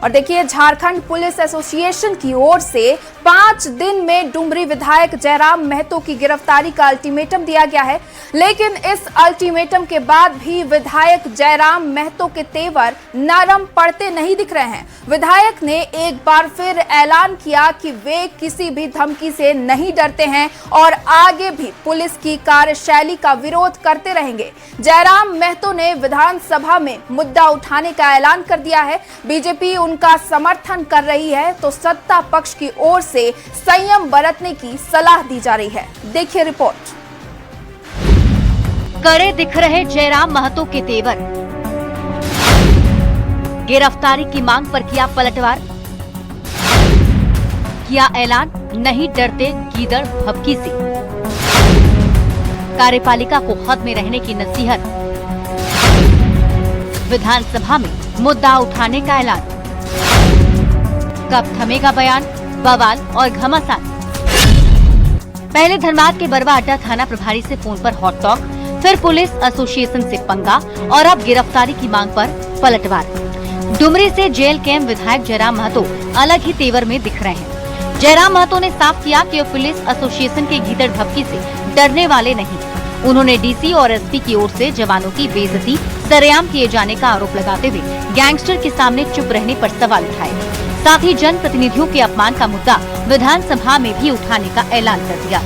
और देखिए, Jharkhand police association की ओर से 5 दिन में डुमरी विधायक जयराम महतो की गिरफ्तारी का अल्टीमेटम दिया गया है। लेकिन इस अल्टीमेटम के बाद भी विधायक जयराम महतो के तेवर नरम पड़ते नहीं दिख रहे हैं। विधायक ने एक बार फिर ऐलान किया कि वे किसी भी धमकी से नहीं डरते हैं और आगे भी पुलिस की कार्यशैली का विरोध करते रहेंगे। जयराम महतो ने विधानसभा में मुद्दा उठाने का ऐलान कर दिया है। बीजेपी उनका समर्थन कर रही है तो सत्ता पक्ष की ओर से संयम बरतने की सलाह दी जा रही है। देखिए रिपोर्ट। कड़े दिख रहे जयराम महतो के तेवर, गिरफ्तारी की मांग पर किया पलटवार, किया ऐलान नहीं डरते गीदड़ भभकी से, कार्यपालिका को हद में रहने की नसीहत, विधानसभा में मुद्दा उठाने का ऐलान, कब थमेगा बयान, बवाल और घमासान। पहले धनबाद के बरवा अड्डा थाना प्रभारी से फोन पर हॉट टॉक, फिर पुलिस एसोसिएशन से पंगा और अब गिरफ्तारी की मांग पर पलटवार। डुमरी से जेल कैंप विधायक जयराम महतो अलग ही तेवर में दिख रहे हैं। जयराम महतो ने साफ किया कि वो पुलिस एसोसिएशन के गीदड़ भभकी से डरने वाले नहीं। उन्होंने डीसी और एसपी की ओर से जवानों की बेइज्जती सरेआम किए जाने का आरोप लगाते हुए गैंगस्टर के सामने चुप रहने पर सवाल उठाए। साथ ही जनप्रतिनिधियों के अपमान का मुद्दा विधानसभा में भी उठाने का ऐलान कर दिया।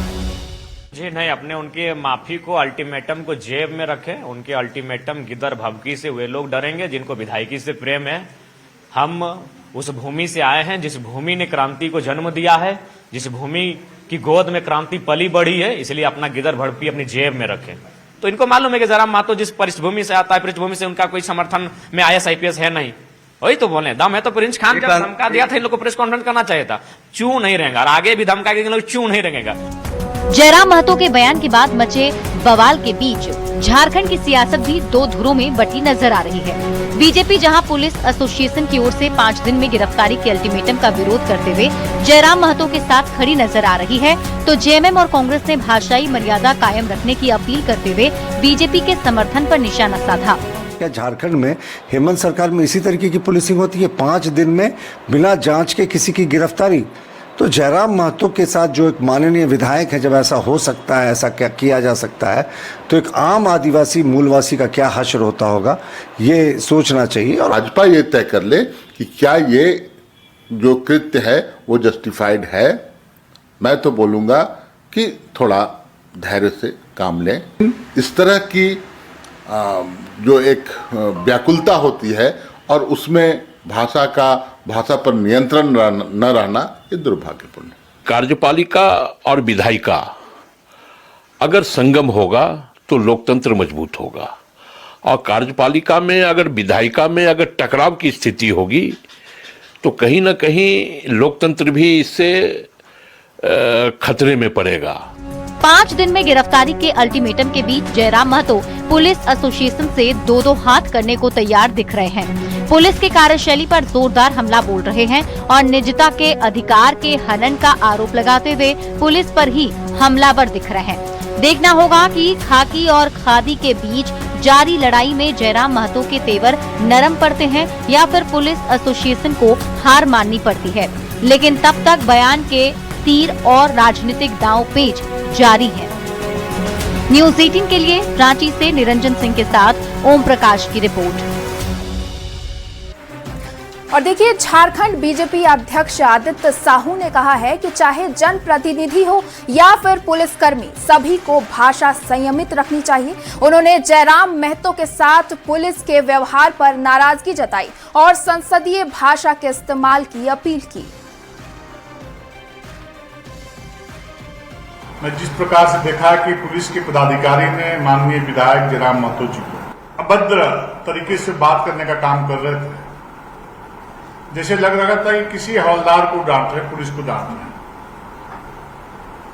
जी नहीं, अपने उनके माफी को, अल्टीमेटम को जेब में रखे। उनके अल्टीमेटम गिदर भभकी से वे लोग डरेंगे जिनको विधायकी से प्रेम है। हम उस भूमि से आए हैं जिस भूमि ने क्रांति को जन्म दिया है, जिस भूमि की गोद में क्रांति पली बढ़ी है, इसलिए अपना गिदर भभकी अपनी जेब में रखें। तो इनको मालूम है कि जयराम महतो जिस पृष्ठभूमि से आता है, पृष्ठभूमि से उनका कोई समर्थन में IAS IPS है नहीं। वही तो बोले, दम है तो प्रिंस खान जब धमका दिया था इन लोग को प्रेस कॉन्फ्रेंस करना चाहिए था। चू नहीं रहेगा और आगे भी धमका के लोग चू नहीं रहेगा। जयराम महतो के बयान के बाद मचे बवाल के बीच झारखंड की सियासत भी दो धुरों में बटी नजर आ रही है। बीजेपी जहां पुलिस एसोसिएशन की ओर से 5 दिन में गिरफ्तारी के अल्टीमेटम का विरोध करते हुए जयराम महतो के साथ खड़ी नजर आ रही है, तो जेएमएम और कांग्रेस ने भाषाई मर्यादा कायम रखने की अपील करते हुए बीजेपी के समर्थन पर निशाना साधा। क्या झारखंड में हेमंत सरकार में इसी तरीके की पुलिसिंग होती है? 5 दिन में बिना जांच के किसी की गिरफ्तारी? तो जयराम महतो के साथ जो एक माननीय विधायक है, जब ऐसा हो सकता है, ऐसा क्या किया जा सकता है, तो एक आम आदिवासी मूलवासी का क्या हश्र होता होगा, ये सोचना चाहिए। और भाजपा ये तय कर ले कि क्या ये जो कृत्य है वो जस्टिफाइड है। मैं तो बोलूँगा कि थोड़ा धैर्य से काम लें। इस तरह की जो एक व्याकुलता होती है और उसमें भाषा पर नियंत्रण न रहना, ये दुर्भाग्यपूर्ण है। कार्यपालिका और विधायिका अगर संगम होगा तो लोकतंत्र मजबूत होगा, और कार्यपालिका में अगर विधायिका में अगर टकराव की स्थिति होगी तो कहीं ना कहीं लोकतंत्र भी इससे खतरे में पड़ेगा। 5 दिन में गिरफ्तारी के अल्टीमेटम के बीच जयराम महतो पुलिस एसोसिएशन से दो हाथ करने को तैयार दिख रहे हैं। पुलिस की कार्यशैली पर जोरदार हमला बोल रहे हैं और निजता के अधिकार के हनन का आरोप लगाते हुए पुलिस पर ही हमलावर दिख रहे हैं। देखना होगा कि खाकी और खादी के बीच जारी लड़ाई में जयराम महतो के तेवर नरम पड़ते हैं या फिर पुलिस एसोसिएशन को हार माननी पड़ती है। लेकिन तब तक बयान के तीर और राजनीतिक दांवपेच जारी है। न्यूज़ 18 के लिए रांची से निरंजन सिंह के साथ ओम प्रकाश की रिपोर्ट। और देखिए, झारखंड बीजेपी अध्यक्ष आदित्य साहू ने कहा है कि चाहे जनप्रतिनिधि हो या फिर पुलिसकर्मी, सभी को भाषा संयमित रखनी चाहिए। उन्होंने जयराम महतो के साथ पुलिस के व्यवहार पर नाराजगी जताई और संसदीय भाषा के इस्तेमाल की अपील की। मैं जिस प्रकार से देखा कि पुलिस के पदाधिकारी ने माननीय विधायक जयराम महतो जी को अभद्र तरीके से बात करने का काम कर रहे थे, जैसे लग रहा था कि किसी हवलदार को डांट रहे, पुलिस को डांट रहे।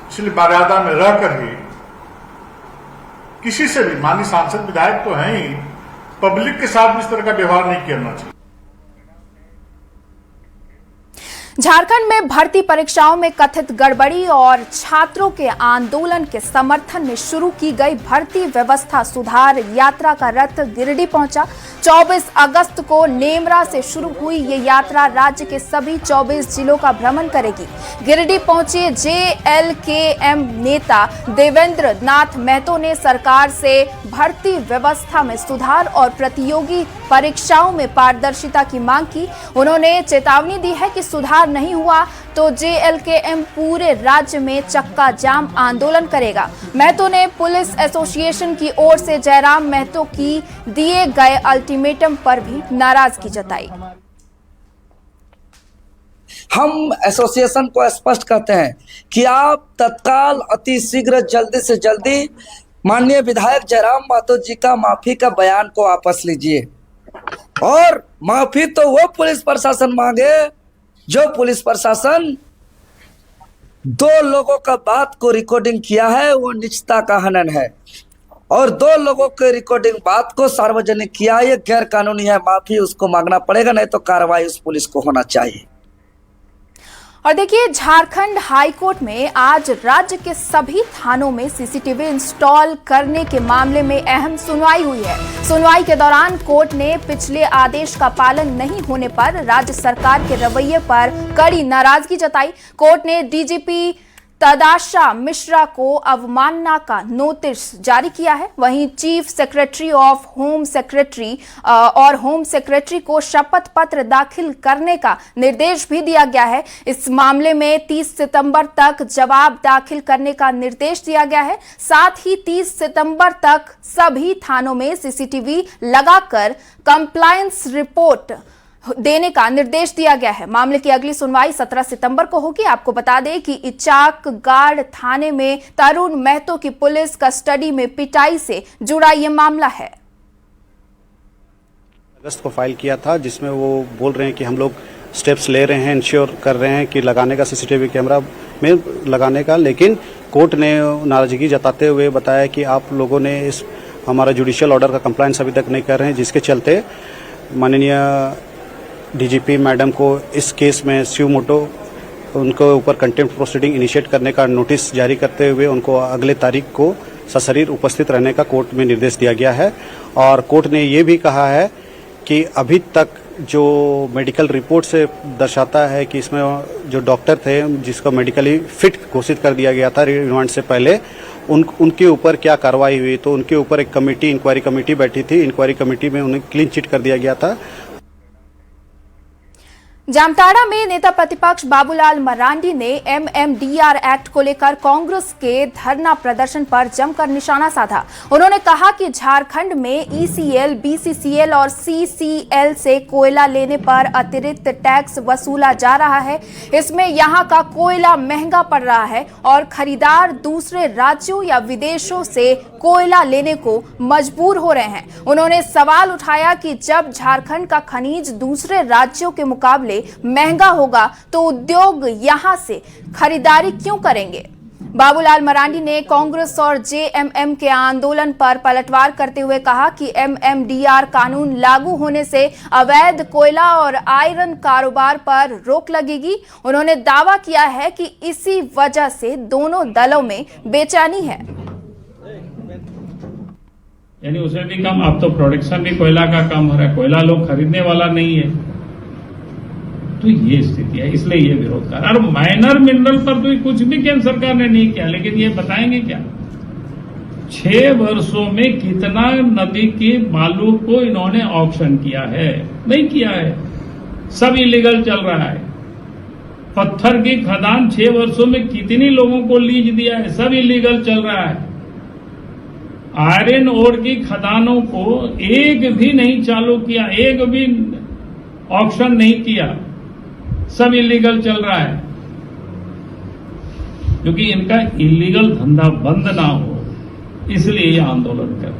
इसलिए मर्यादा में रहकर ही किसी से भी, माननीय सांसद विधायक तो हैं ही, पब्लिक के साथ भी इस तरह का व्यवहार नहीं करना चाहिए। झारखंड में भर्ती परीक्षाओं में कथित गड़बड़ी और छात्रों के आंदोलन के समर्थन में शुरू की गई भर्ती व्यवस्था सुधार यात्रा का रथ गिरिडीह पहुंचा। 24 अगस्त को नेमरा से शुरू हुई ये यात्रा राज्य के सभी 24 जिलों का भ्रमण करेगी। गिरिडीह पहुंचे JLKM नेता देवेंद्र नाथ महतो ने सरकार से भर्ती व्यवस्था में सुधार और प्रतियोगी परीक्षाओं में पारदर्शिता की मांग की। उन्होंने चेतावनी दी है कि सुधार नहीं हुआ तो JLKM पूरे राज्य में चक्का जाम आंदोलन करेगा। महतो ने पुलिस एसोसिएशन की ओर से जयराम महतो की दिए गए अल्टीमेटम पर भी नाराजगी जताई। हम एसोसिएशन को स्पष्ट कहते हैं कि आप तत्काल अति शीघ्र जल्दी से जल्दी माननीय विधायक जयराम महतो जी का माफी का बयान को वापस लीजिए और माफी तो वो पुलिस प्रशासन मांगे जो पुलिस प्रशासन 2 लोगों का बात को रिकॉर्डिंग किया है, वो निजता का हनन है और 2 लोगों के रिकॉर्डिंग बात को सार्वजनिक किया, ये गैर कानूनी है। माफी उसको मांगना पड़ेगा, नहीं तो कार्रवाई उस पुलिस को होना चाहिए। और देखिए, झारखंड हाईकोर्ट में आज राज्य के सभी थानों में सीसीटीवी इंस्टॉल करने के मामले में अहम सुनवाई हुई है। सुनवाई के दौरान कोर्ट ने पिछले आदेश का पालन नहीं होने पर राज्य सरकार के रवैये पर कड़ी नाराजगी जताई। कोर्ट ने डीजीपी तदाशा मिश्रा को अवमानना का नोटिस जारी किया है। वहीं chief secretary of home secretary और होम सेक्रेटरी को शपथ पत्र दाखिल करने का निर्देश भी दिया गया है। इस मामले में 30 सितंबर तक जवाब दाखिल करने का निर्देश दिया गया है। साथ ही 30 सितंबर तक सभी थानों में सीसीटीवी लगाकर कंप्लायंस रिपोर्ट देने का निर्देश दिया गया है। मामले की अगली सुनवाई 17 सितंबर को होगी। आपको बता दें कि इचाक गाड़ थाने में तरुण महतो की पुलिस कस्टडी में पिटाई से जुड़ा ये मामला है। अगस्त को फाइल किया था, जिसमें वो बोल रहे हैं कि हम लोग स्टेप्स ले रहे हैं, इंश्योर कर रहे हैं कि लगाने का सीसीटीवी कैमरा में लगाने का, लेकिन कोर्ट ने नाराजगी जताते हुए बताया कि आप लोगों ने इस हमारा जुडिशियल ऑर्डर का कंप्लायंस अभी तक नहीं कर रहे हैं, जिसके चलते माननीय डीजीपी मैडम को इस केस में स्यू मोटो उनको ऊपर कंटेम्प्ट प्रोसीडिंग इनिशिएट करने का नोटिस जारी करते हुए उनको अगले तारीख को सशरीर उपस्थित रहने का कोर्ट में निर्देश दिया गया है। और कोर्ट ने ये भी कहा है कि अभी तक जो मेडिकल रिपोर्ट से दर्शाता है कि इसमें जो डॉक्टर थे जिसको मेडिकली फिट घोषित कर दिया गया था रिमांड से पहले, उनके ऊपर क्या कार्रवाई हुई, तो उनके ऊपर एक कमेटी इंक्वायरी कमेटी बैठी थी। इंक्वायरी कमेटी में उन्हें क्लीन चिट कर दिया गया था। जामताड़ा में नेता प्रतिपक्ष बाबूलाल मरांडी ने MMDR एक्ट को लेकर कांग्रेस के धरना प्रदर्शन पर जमकर निशाना साधा। उन्होंने कहा कि झारखंड में ECL, BCCL और CCL से कोयला लेने पर अतिरिक्त टैक्स वसूला जा रहा है। इसमें यहां का कोयला महंगा पड़ रहा है और खरीदार दूसरे राज्यों या विदेशों से कोयला लेने को मजबूर हो रहे हैं। उन्होंने सवाल उठाया कि जब झारखंड का खनिज दूसरे राज्यों के मुकाबले महंगा होगा तो उद्योग यहां से खरीदारी क्यों करेंगे। बाबूलाल मरांडी ने कांग्रेस और JMM के आंदोलन पर पलटवार करते हुए कहा कि MMDR कानून लागू होने से अवैध कोयला और आयरन कारोबार पर रोक लगेगी। उन्होंने दावा किया है कि इसी वजह से दोनों दलों में बेचैनी है। यानी उसे भी कम, अब तो प्रोडक्शन भी कोयला का कम हो रहा है, कोयला लोग खरीदने वाला नहीं है, तो ये स्थिति है, इसलिए ये विरोध कर। और माइनर मिनरल पर तो कुछ भी केंद्र सरकार ने नहीं किया, लेकिन ये बताएंगे क्या 6 वर्षों में कितना नदी के बालू को इन्होंने ऑक्शन किया है? नहीं किया है, सब इलीगल चल रहा है। पत्थर की खदान 6 वर्षों में कितनी लोगों को लीज दिया है? सब इलीगल चल रहा है। आयरन ओर की खदानों को एक भी नहीं चालू किया, एक भी ऑक्शन नहीं किया, सब इलीगल चल रहा है। क्योंकि इनका इलीगल धंधा बंद ना हो, इसलिए ये आंदोलन कर।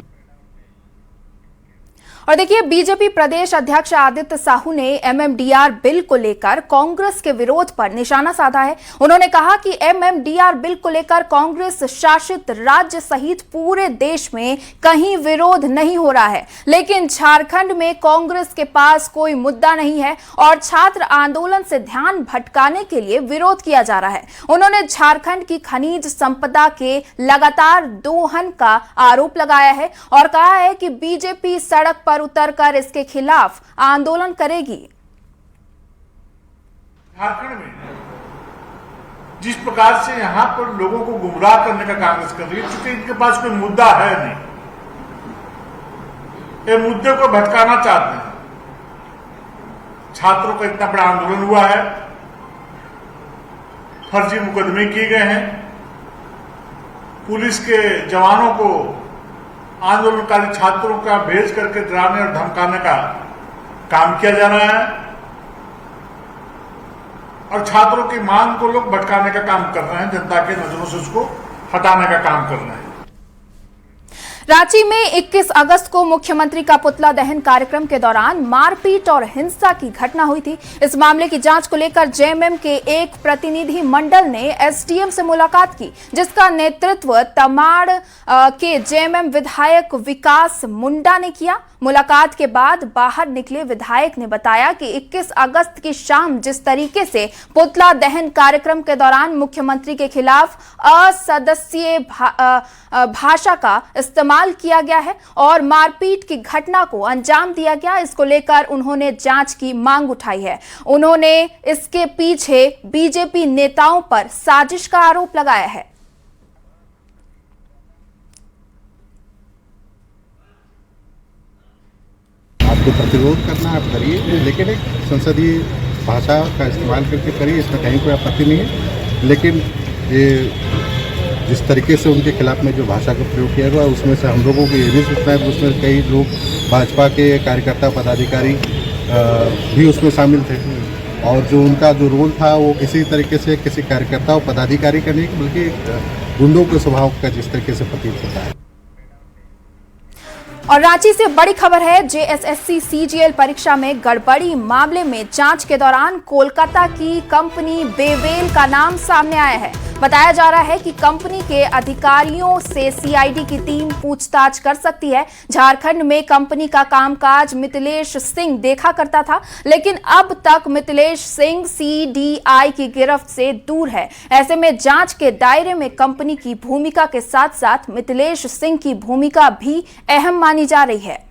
और देखिए, बीजेपी प्रदेश अध्यक्ष आदित्य साहू ने एमएमडीआर बिल को लेकर कांग्रेस के विरोध पर निशाना साधा है। उन्होंने कहा कि एमएमडीआर बिल को लेकर कांग्रेस शासित राज्य सहित पूरे देश में कहीं विरोध नहीं हो रहा है, लेकिन झारखंड में कांग्रेस के पास कोई मुद्दा नहीं है और छात्र आंदोलन से ध्यान भटकाने के लिए विरोध किया जा रहा है। उन्होंने झारखंड की खनिज संपदा के लगातार दोहन का आरोप लगाया है और कहा है कि बीजेपी सड़क पर उतरकर इसके खिलाफ आंदोलन करेगी। झारखंड में जिस प्रकार से यहां पर लोगों को गुमराह करने का कांग्रेस कर रही है, चूंकि इनके पास कोई मुद्दा है नहीं, ये मुद्दे को भटकाना चाहते हैं। छात्रों का इतना बड़ा आंदोलन हुआ है, फर्जी मुकदमे किए गए हैं, पुलिस के जवानों को आंदोलनकारी छात्रों का भेज करके डराने और धमकाने का काम किया जा रहा है और छात्रों की मांग को लोग भटकाने का काम कर रहे हैं, जनता के नजरों से उसको हटाने का काम कर रहे हैं। रांची में 21 अगस्त को मुख्यमंत्री का पुतला दहन कार्यक्रम के दौरान मारपीट और हिंसा की घटना हुई थी। इस मामले की जांच को लेकर जेएमएम के एक प्रतिनिधि मंडल ने एसडीएम से मुलाकात की, जिसका नेतृत्व तमाड़ के जेएमएम विधायक विकास मुंडा ने किया। मुलाकात के बाद बाहर निकले विधायक ने बताया कि 21 अगस्त की शाम जिस तरीके से पुतला दहन कार्यक्रम के दौरान मुख्यमंत्री के खिलाफ असदस्यीय भाषा का इस्तेमाल किया गया है और मारपीट की घटना को अंजाम दिया गया, इसको लेकर उन्होंने जांच की मांग उठाई है। उन्होंने इसके पीछे बीजेपी नेताओं पर साजिश का आरोप लगाया है। आपको प्रतिरोध करना आप करिए, लेकिन एक संसदीय भाषा का इस्तेमाल करके करिए, इसमें कहीं कोई आपत्ति नहीं है। लेकिन ये जिस तरीके से उनके खिलाफ में जो भाषा का प्रयोग किया गया, उसमें से हम लोगों को ये भी सोचना है कि उसमें कई लोग भाजपा के कार्यकर्ता पदाधिकारी भी उसमें शामिल थे और जो उनका जो रोल था वो किसी तरीके से किसी कार्यकर्ता और पदाधिकारी का नहीं बल्कि गुंडों के स्वभाव का जिस तरीके से प्रतीत होता है। और रांची से बड़ी खबर है, जेएसएससी सीजीएल परीक्षा में गड़बड़ी मामले में जांच के दौरान कोलकाता की कंपनी बेवेल का नाम सामने आया है। बताया जा रहा है कि कंपनी के अधिकारियों से सीआईडी की टीम पूछताछ कर सकती है। झारखंड में कंपनी का कामकाज मिथिलेश सिंह देखा करता था, लेकिन अब तक मिथिलेश सिंह सीडीआई की गिरफ्त से दूर है। ऐसे में जांच के दायरे में कंपनी की भूमिका के साथ साथ मिथिलेश सिंह की भूमिका भी अहम मानी जा रही है।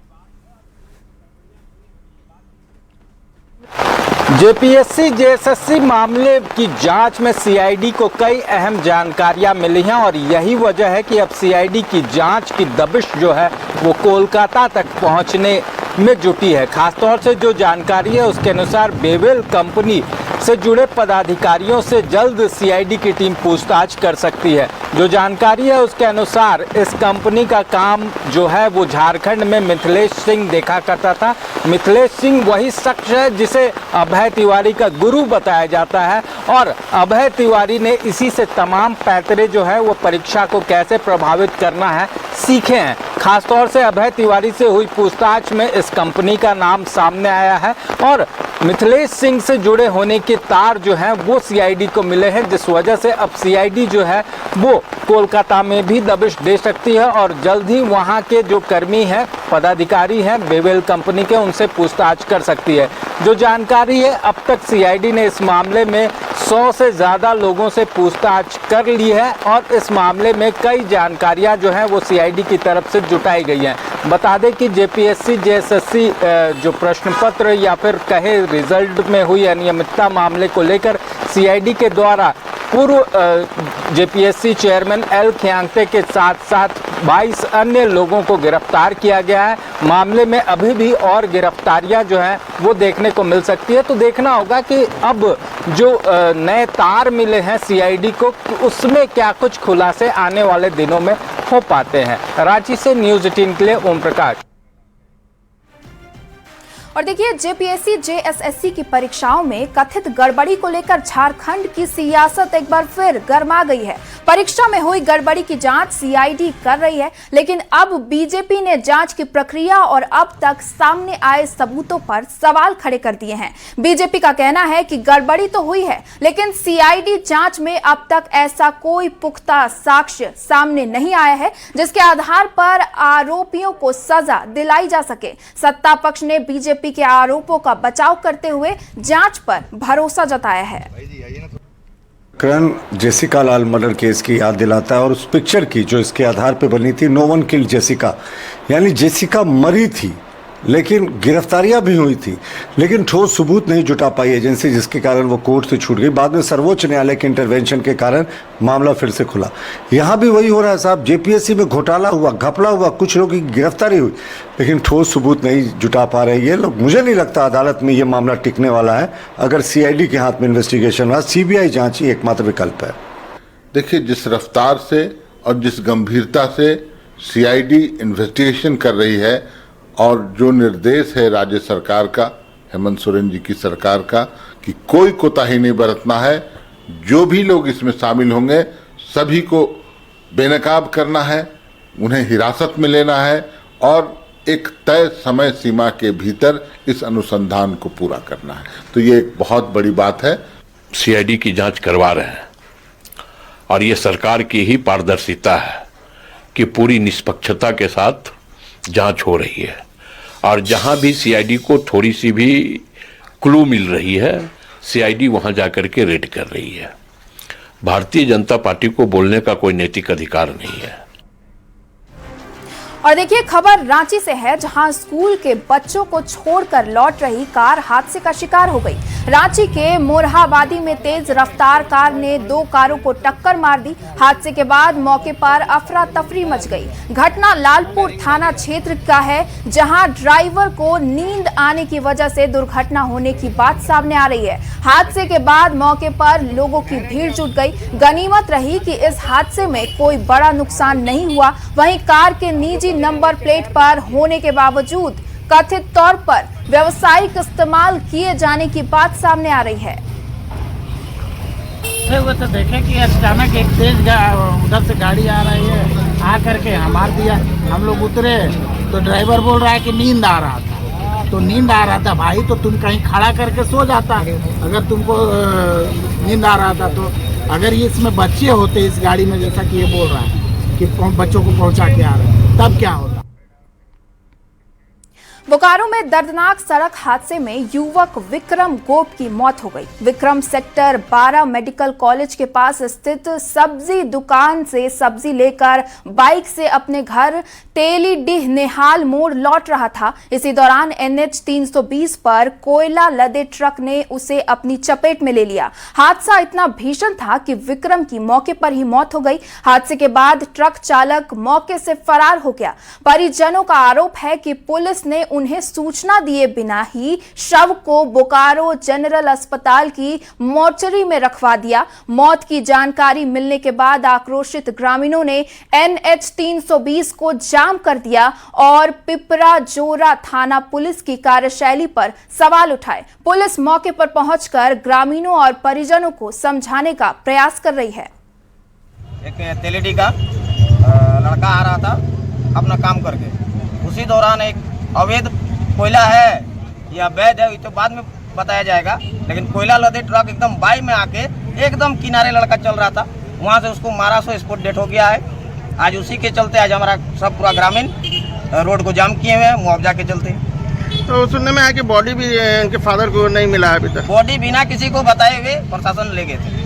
जेपीएससी जेएसएससी मामले की जांच में सीआईडी को कई अहम जानकारियां मिली हैं और यही वजह है कि अब सीआईडी की जांच की दबिश जो है वो कोलकाता तक पहुंचने में जुटी है। खासतौर से जो जानकारी है उसके अनुसार बेवेल कंपनी से जुड़े पदाधिकारियों से जल्द सीआईडी की टीम पूछताछ कर सकती है। जो जानकारी है उसके अनुसार इस कंपनी का काम जो है वो झारखंड में मिथिलेश सिंह देखा करता था। मिथिलेश सिंह वही शख्स है जिसे अभय तिवारी का गुरु बताया जाता है और अभय तिवारी ने इसी से तमाम पैतरे जो है वो परीक्षा को कैसे प्रभावित करना है सीखे हैं। खासतौर से अभय तिवारी से हुई पूछताछ में इस कंपनी का नाम सामने आया है और मिथिलेश सिंह से जुड़े होने के तार जो हैं वो सीआईडी को मिले हैं, जिस वजह से अब सीआईडी जो है वो कोलकाता में भी दबिश दे सकती है और जल्द ही वहां के जो कर्मी हैं पदाधिकारी हैं बेवेल कंपनी के उनसे पूछताछ कर सकती है। जो जानकारी है अब तक सीआईडी ने इस मामले में 100 से ज़्यादा लोगों से पूछताछ कर ली है और इस मामले में कई जानकारियां जो हैं वो सीआईडी की तरफ से जुटाई गई हैं। बता दें कि जेपीएससी जेएसएससी जो प्रश्न पत्र या फिर कहे रिजल्ट में हुई अनियमितता मामले को लेकर सीआईडी के द्वारा पूर्व जेपीएससी चेयरमैन एल खियांगते के साथ साथ 22 अन्य लोगों को गिरफ्तार किया गया है। मामले में अभी भी और गिरफ्तारियां जो हैं वो देखने को मिल सकती है, तो देखना होगा कि अब जो नए तार मिले हैं सीआईडी को उसमें क्या कुछ खुलासे आने वाले दिनों में हो पाते हैं। रांची से न्यूज़ 18 के लिए ओम प्रकाश। और देखिए, जेपीएससी जेएसएससी की परीक्षाओं में कथित गड़बड़ी को लेकर झारखंड की सियासत एक बार फिर गर्मा गई है। परीक्षा में हुई गड़बड़ी की जांच सीआईडी कर रही है, लेकिन अब बीजेपी ने जांच की प्रक्रिया और अब तक सामने आए सबूतों पर सवाल खड़े कर दिए हैं। बीजेपी का कहना है कि गड़बड़ी तो हुई है, लेकिन सीआईडी जांच में अब तक ऐसा कोई पुख्ता साक्ष्य सामने नहीं आया है जिसके आधार पर आरोपियों को सजा दिलाई जा सके। सत्ता पक्ष ने बीजेपी के आरोपों का बचाव करते हुए जांच पर भरोसा जताया है। करण जेसिका लाल मर्डर केस की याद दिलाता है और उस पिक्चर की जो इसके आधार पर बनी थी, नो वन किल्ड जेसिका, यानी जेसिका मरी थी लेकिन गिरफ्तारियां भी हुई थी, लेकिन ठोस सबूत नहीं जुटा पाई एजेंसी, जिसके कारण वो कोर्ट से छूट गई। बाद में सर्वोच्च न्यायालय के इंटरवेंशन के कारण मामला फिर से खुला। यहाँ भी वही हो रहा है साहब, जेपीएससी में घोटाला हुआ, घपला हुआ, कुछ लोगों की गिरफ्तारी हुई, लेकिन ठोस सबूत नहीं जुटा पा रहे ये लोग। मुझे नहीं लगता अदालत में ये मामला टिकने वाला है अगर सीआईडी के हाथ में इन्वेस्टिगेशन हुआ। सीबीआई जांच ही एकमात्र विकल्प है। देखिए, जिस रफ्तार से और जिस गंभीरता से सीआईडी इन्वेस्टिगेशन कर रही है और जो निर्देश है राज्य सरकार का, हेमंत सोरेन जी की सरकार का, कि कोई कोताही नहीं बरतना है, जो भी लोग इसमें शामिल होंगे सभी को बेनकाब करना है, उन्हें हिरासत में लेना है और एक तय समय सीमा के भीतर इस अनुसंधान को पूरा करना है। तो ये एक बहुत बड़ी बात है। सीआईडी की जांच करवा रहे हैं और ये सरकार की ही पारदर्शिता है कि पूरी निष्पक्षता के साथ जांच हो रही है और जहां भी सीआईडी को थोड़ी सी भी क्लू मिल रही है, सीआईडी वहां जाकर के रेड कर रही है। भारतीय जनता पार्टी को बोलने का कोई नैतिक अधिकार नहीं है। और देखिए, खबर रांची से है, जहां स्कूल के बच्चों को छोड़कर लौट रही कार हादसे का शिकार हो गई। रांची के मोरहाबादी में तेज रफ्तार कार ने 2 कारों को टक्कर मार दी। हादसे के बाद मौके पर अफरा तफरी मच गई। घटना लालपुर थाना क्षेत्र का है, जहां ड्राइवर को नींद आने की वजह से दुर्घटना होने की बात सामने आ रही है। हादसे के बाद मौके पर लोगों की भीड़ जुट गई। गनीमत रही कि इस हादसे में कोई बड़ा नुकसान नहीं हुआ। वहीं कार के निजी नंबर प्लेट पर होने के बावजूद कथित तौर पर व्यावसायिक इस्तेमाल किए जाने की बात सामने आ रही है। वो तो देखे कि अचानक एक तेज उधर से गाड़ी आ रही है, आ करके हमार दिया। हम लोग उतरे तो ड्राइवर बोल रहा है कि नींद आ रहा था। तो नींद आ रहा था भाई, तो तुम कहीं खड़ा करके सो जाता अगर तुमको नींद आ रहा था तो। अगर ये इसमें बच्चे होते इस गाड़ी में, जैसा कि ये बोल रहा है कि बच्चों को पहुंचा के आ रहे हैं, तब क्या होता। बोकारो में दर्दनाक सड़क हादसे में युवक विक्रम गोप की मौत हो गई। विक्रम सेक्टर 12 मेडिकल कॉलेज के पास स्थित सब्जी दुकान से सब्जी लेकर बाइक से अपने घर तेलीडीह नेहाल मोड़ लौट रहा था। इसी दौरान NH 320 पर कोयला लदे ट्रक ने उसे अपनी चपेट में ले लिया। हादसा इतना भीषण था कि विक्रम की मौके पर ही मौत हो गई। हादसे के बाद ट्रक चालक मौके से फरार हो गया। परिजनों का आरोप है कि पुलिस ने उन्हें सूचना दिए बिना ही शव को बोकारो जनरल अस्पताल की मोर्चरी में रखवा दिया। मौत की जानकारी मिलने के बाद आक्रोशित ग्रामीणों ने NH 320 को जाम कर दिया और पिपरा जोरा थाना पुलिस की कार्यशैली पर सवाल उठाए। पुलिस मौके पर पहुंचकर ग्रामीणों और परिजनों को समझाने का प्रयास कर रही है। एक तेलीडी का लड़का आ रहा था अपना काम करके, उसी दौरान एक अवैध कोयला है या वैध है तो बाद में बताया जाएगा, लेकिन कोयला लदे ट्रक एकदम बाई में आके एकदम किनारे लड़का चल रहा था, वहां से उसको मारा, सो स्पॉट डेथ हो गया है। आज उसी के चलते आज हमारा सब पूरा ग्रामीण रोड को जाम किए हुए हैं मुआवजा के चलते। तो सुनने में आया कि बॉडी भी उनके फादर को नहीं मिला है अभी तक। बॉडी बिना किसी को बताए हुए प्रशासन ले गए थे।